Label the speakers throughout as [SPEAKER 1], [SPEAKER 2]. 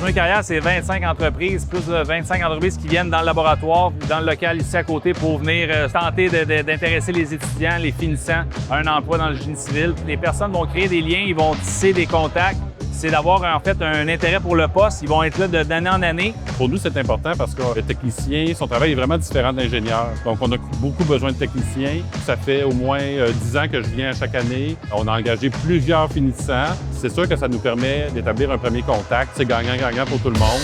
[SPEAKER 1] Chemin Carrière, c'est 25 entreprises, plus de 25 entreprises qui viennent dans le laboratoire, dans le local ici à côté pour venir tenter d'intéresser les étudiants, les finissants à un emploi dans le génie civil. Les personnes vont créer des liens, ils vont tisser des contacts. C'est d'avoir en fait un intérêt pour le poste. Ils vont être là d'année en année.
[SPEAKER 2] Pour nous, c'est important parce que le technicien, son travail est vraiment différent de l'ingénieur. Donc, on a beaucoup besoin de techniciens. Ça fait au moins 10 ans que je viens chaque année. On a engagé plusieurs finissants. C'est sûr que ça nous permet d'établir un premier contact. C'est gagnant-gagnant pour tout le monde.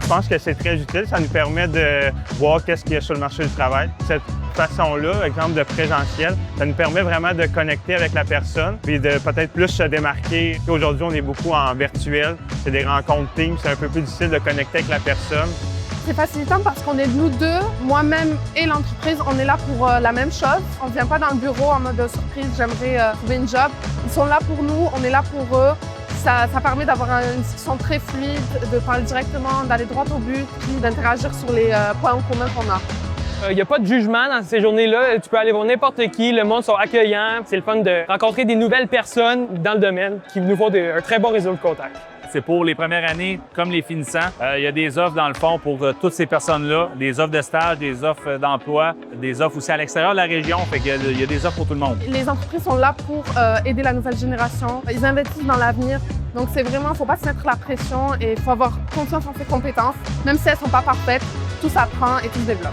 [SPEAKER 3] Je pense que c'est très utile. Ça nous permet de voir qu'est-ce qu'il y a sur le marché du travail. Cette façon-là, exemple de présentiel, ça nous permet vraiment de connecter avec la personne et de peut-être plus se démarquer. Aujourd'hui, on est beaucoup en virtuel. C'est des rencontres Teams. C'est un peu plus difficile de connecter avec la personne.
[SPEAKER 4] C'est facilitant parce qu'on est nous deux, moi-même et l'entreprise, on est là pour la même chose. On ne vient pas dans le bureau en mode surprise, j'aimerais trouver une job. Ils sont là pour nous, on est là pour eux. Ça permet d'avoir une discussion très fluide, de parler directement, d'aller droit au but, puis d'interagir sur les points en commun qu'on a.
[SPEAKER 5] Il n'y a pas de jugement dans ces journées-là. Tu peux aller voir n'importe qui, le monde sont accueillants. C'est le fun de rencontrer des nouvelles personnes dans le domaine qui nous font un très bon réseau de contacts.
[SPEAKER 1] C'est pour les premières années, comme les finissants. Il y a des offres dans le fond pour toutes ces personnes-là, des offres de stage, des offres d'emploi, des offres aussi à l'extérieur de la région. Fait qu'il y a des offres pour tout le monde.
[SPEAKER 4] Les entreprises sont là pour aider la nouvelle génération. Ils investissent dans l'avenir. Donc c'est vraiment, il ne faut pas se mettre la pression et il faut avoir confiance en ses compétences. Même si elles ne sont pas parfaites, tout s'apprend et tout se développe.